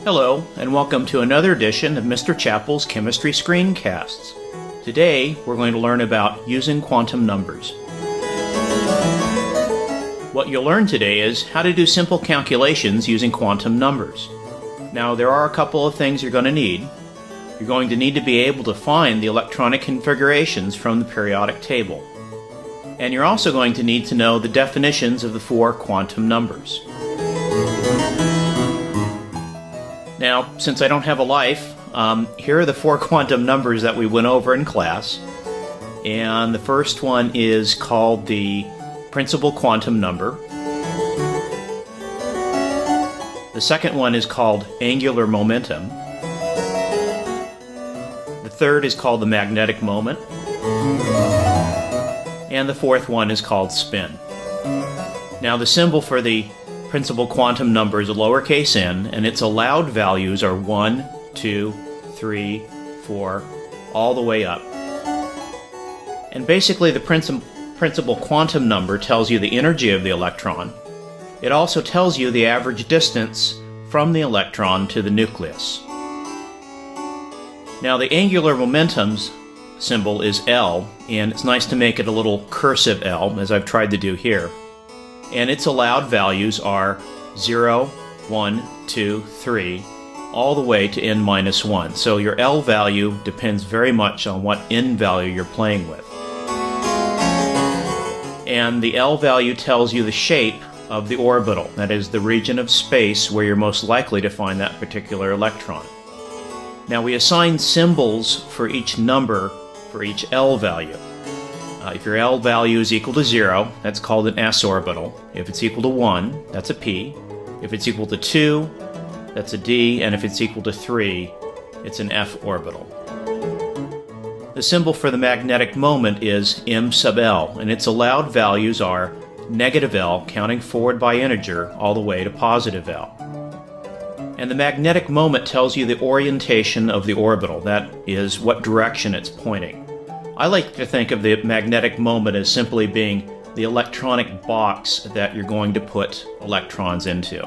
Hello, and welcome to another edition of Mr. Chappell's Chemistry Screencasts. Today, we're going to learn about using quantum numbers. What you'll learn today is how to do simple calculations using quantum numbers. Now, there are a couple of things you're going to need. You're going to need to be able to find the electronic configurations from the periodic table. And you're also going to need to know the definitions of the four quantum numbers. Now, since I don't have a life, here are the four quantum numbers that we went over in class. And the first one is called the principal quantum number. The second one is called angular momentum. The third is called the magnetic moment. And the fourth one is called spin. Now, the symbol for the principal quantum number is a lowercase n, and its allowed values are 1, 2, 3, 4, all the way up. And basically the principal quantum number tells you the energy of the electron. It also tells you the average distance from the electron to the nucleus. Now, the angular momentum's symbol is L, and it's nice to make it a little cursive L, as I've tried to do here. And its allowed values are 0, 1, 2, 3, all the way to n minus 1. So your L value depends very much on what n value you're playing with. And the L value tells you the shape of the orbital, that is, the region of space where you're most likely to find that particular electron. Now, we assign symbols for each number for each L value. If your L value is equal to 0, that's called an S orbital. If it's equal to 1, that's a P. If it's equal to 2, that's a D. And if it's equal to 3, it's an F orbital. The symbol for the magnetic moment is M sub L, and its allowed values are negative L, counting forward by integer, all the way to positive L. And the magnetic moment tells you the orientation of the orbital, that is, what direction it's pointing. I like to think of the magnetic moment as simply being the electronic box that you're going to put electrons into.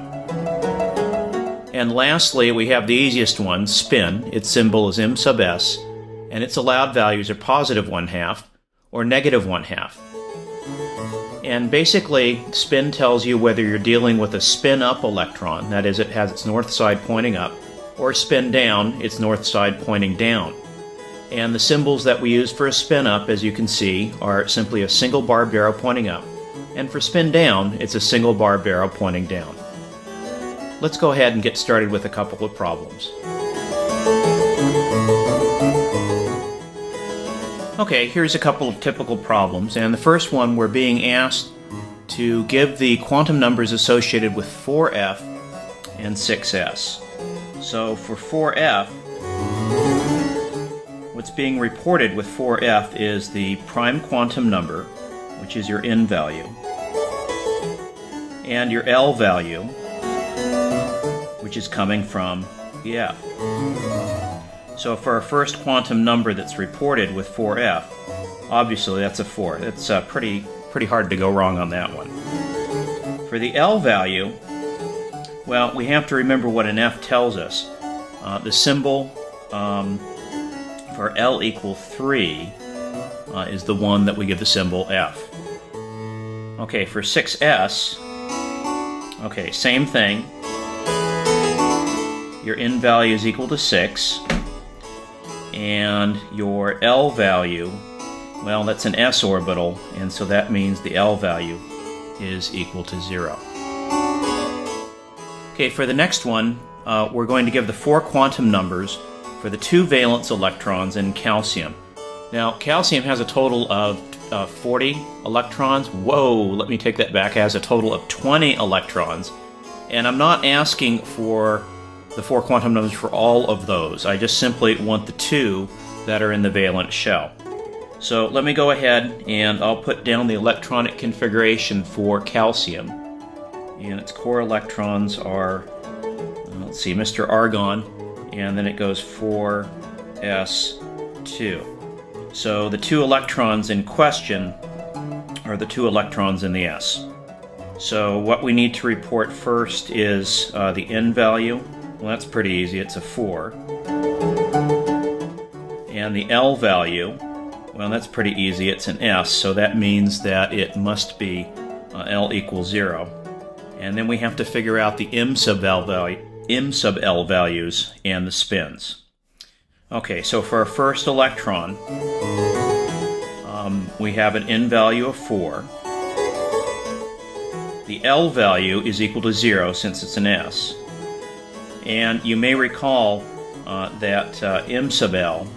And lastly, we have the easiest one, spin. Its symbol is M sub S, and its allowed values are positive 1/2 or negative 1/2. And basically, spin tells you whether you're dealing with a spin-up electron, that is, it has its north side pointing up, or spin down, its north side pointing down. And the symbols that we use for a spin-up, as you can see, are simply a single barbed arrow pointing up, and for spin down, it's a single barbed arrow pointing down. Let's go ahead and get started with a couple of problems. Okay, here's a couple of typical problems, and the first one, we're being asked to give the quantum numbers associated with 4F and 6S. So for 4F, what's being reported with 4F is the prime quantum number, which is your n value, and your L value, which is coming from the F. So for our first quantum number that's reported with 4F, obviously that's a 4. It's pretty hard to go wrong on that one. For the L value, well, we have to remember what an F tells us. The symbol for L equal 3 is the one that we give the symbol F. Okay, for 6S, okay, same thing. Your n value is equal to 6, and your L value, well, that's an S orbital, and so that means the L value is equal to 0. Okay, for the next one, we're going to give the four quantum numbers for the 2 valence electrons in calcium. Now, calcium has a total of 40 electrons. Whoa, let me take that back. It has a total of 20 electrons. And I'm not asking for the four quantum numbers for all of those. I just simply want the 2 that are in the valence shell. So let me go ahead and I'll put down the electronic configuration for calcium. And its core electrons are, let's see, Mr. Argon, and then it goes 4s2. So the 2 electrons in question are the 2 electrons in the S. So what we need to report first is the n value. Well, that's pretty easy. It's a 4. And the L value, well, that's pretty easy. It's an S, so that means that it must be L equals 0. And then we have to figure out the M sub L values and the spins. Okay, so for our first electron, we have an n value of 4. The L value is equal to 0 since it's an S. And you may recall that M sub L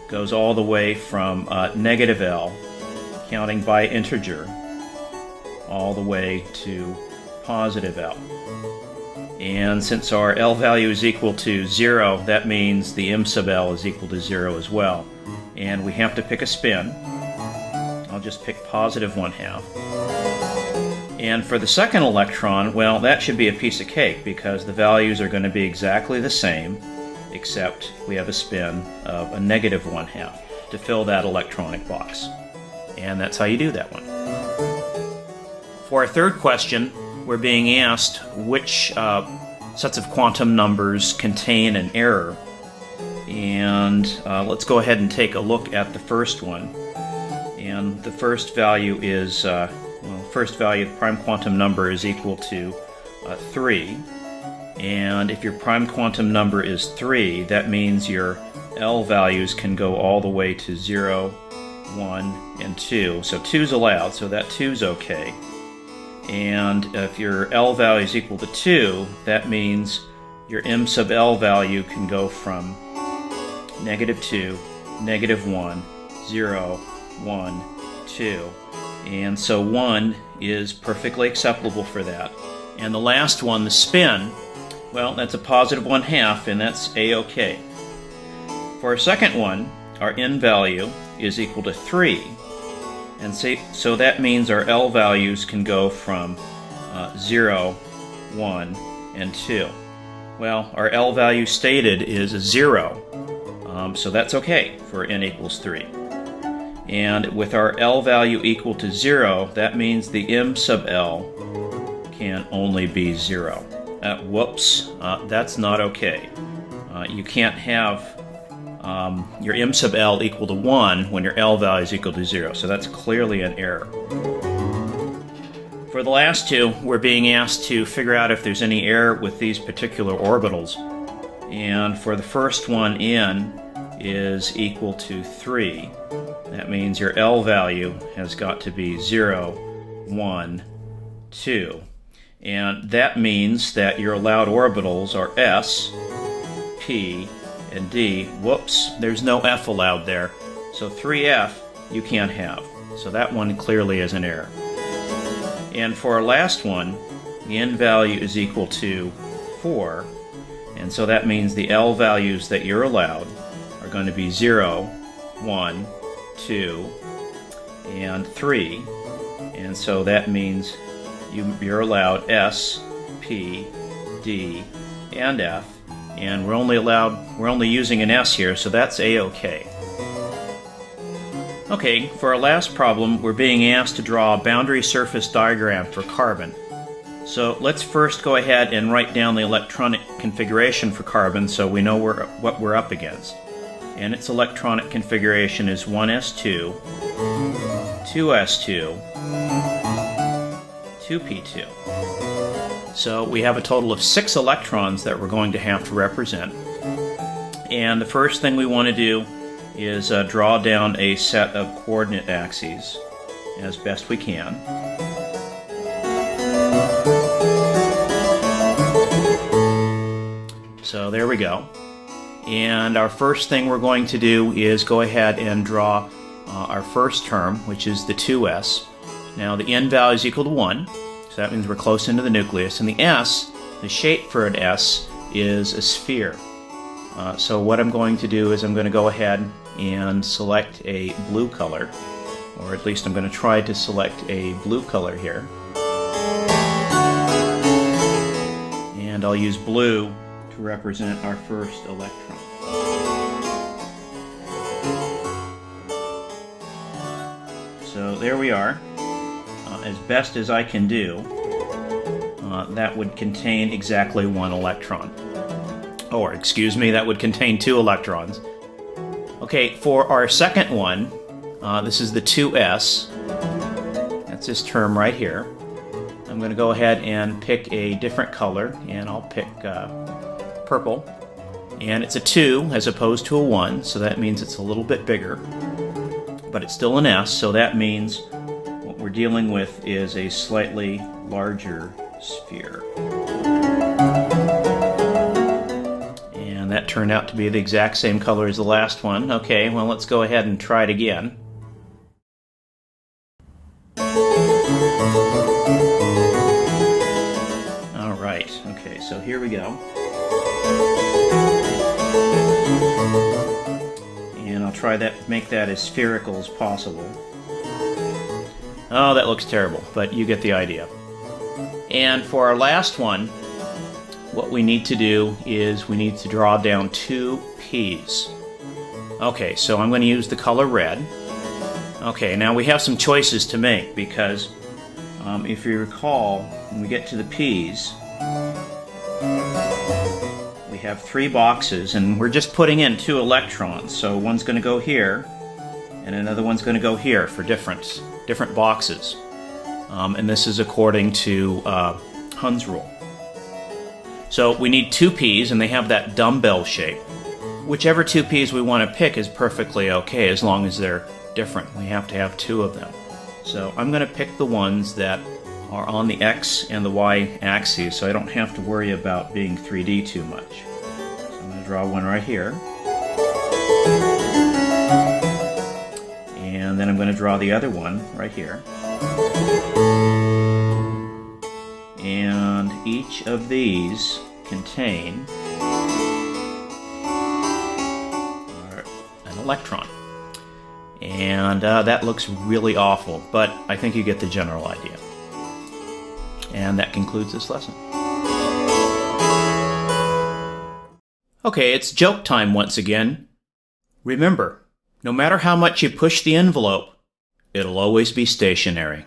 goes all the way from negative L, counting by integer, all the way to positive L. And since our L value is equal to 0, that means the M sub L is equal to 0 as well. And we have to pick a spin. I'll just pick positive 1/2. And for the second electron, well, that should be a piece of cake because the values are going to be exactly the same, except we have a spin of a negative 1/2 to fill that electronic box. And that's how you do that one. For our third question, we're being asked which sets of quantum numbers contain an error. And let's go ahead and take a look at the first one. And the first value is, first value of the prime quantum number is equal to 3. And if your prime quantum number is 3, that means your L values can go all the way to 0, 1, and 2. So 2's allowed, so that 2's okay. And if your L value is equal to 2, that means your M sub L value can go from negative 2, negative 1, 0, 1, 2. And so 1 is perfectly acceptable for that. And the last one, the spin, well, that's a positive 1/2, and that's A-OK. For our second one, our N value is equal to 3. And so that means our L values can go from 0, 1, and 2. Well, our L value stated is a 0, so that's okay for N equals 3. And with our L value equal to 0, that means the M sub L can only be 0. Whoops, that's not okay. You can't have your M sub L equal to 1 when your L value is equal to 0, so that's clearly an error. For the last two, we're being asked to figure out if there's any error with these particular orbitals. And for the first one, N is equal to 3. That means your L value has got to be 0, 1, 2. And that means that your allowed orbitals are S, P, and D. Whoops, there's no F allowed there. So 3F you can't have. So that one clearly is an error. And for our last one, the N value is equal to 4. And so that means the L values that you're allowed are going to be 0, 1, 2, and 3. And so that means you're allowed S, P, D, and F. And we're only using an S here, so that's A-OK. Okay, for our last problem, we're being asked to draw a boundary surface diagram for carbon. So let's first go ahead and write down the electronic configuration for carbon so we know what we're up against. And its electronic configuration is 1s2, 2s2, 2p2. So we have a total of 6 electrons that we're going to have to represent. And the first thing we want to do is draw down a set of coordinate axes as best we can. So there we go. And our first thing we're going to do is go ahead and draw our first term, which is the 2s. Now the n value is equal to 1, so that means we're close into the nucleus. And the s, the shape for an s, is a sphere. So what I'm going to do is I'm going to go ahead and select a blue color, or at least I'm going to try to select a blue color here. And I'll use blue to represent our first electron. So there we are. as best as I can do, that would contain exactly 1 electron. Or, excuse me, that would contain 2 electrons. Okay, for our second one, this is the 2s. That's this term right here. I'm going to go ahead and pick a different color, and I'll pick purple. And it's a 2 as opposed to a 1, so that means it's a little bit bigger. But it's still an S, so that means what we're dealing with is a slightly larger sphere. And that turned out to be the exact same color as the last one. Okay, well, let's go ahead and try it again. All right, okay, so here we go. And I'll try that, make that as spherical as possible. Oh, that looks terrible, but you get the idea. And for our last one, what we need to do is we need to draw down 2 P's. Okay, so I'm going to use the color red. Okay, now we have some choices to make because if you recall, when we get to the P's, we have 3 boxes and we're just putting in 2 electrons. So one's going to go here and another one's going to go here for different boxes. And this is according to Hund's rule. So we need 2 P's and they have that dumbbell shape. Whichever 2 P's we want to pick is perfectly okay as long as they're different. We have to have 2 of them. So I'm going to pick the ones that are on the X and the Y axes so I don't have to worry about being 3D too much. So I'm going to draw one right here. And then I'm going to draw the other one right here. And each of these contain an electron. And that looks really awful, but I think you get the general idea. And that concludes this lesson. Okay, it's joke time once again. Remember, no matter how much you push the envelope, it'll always be stationary.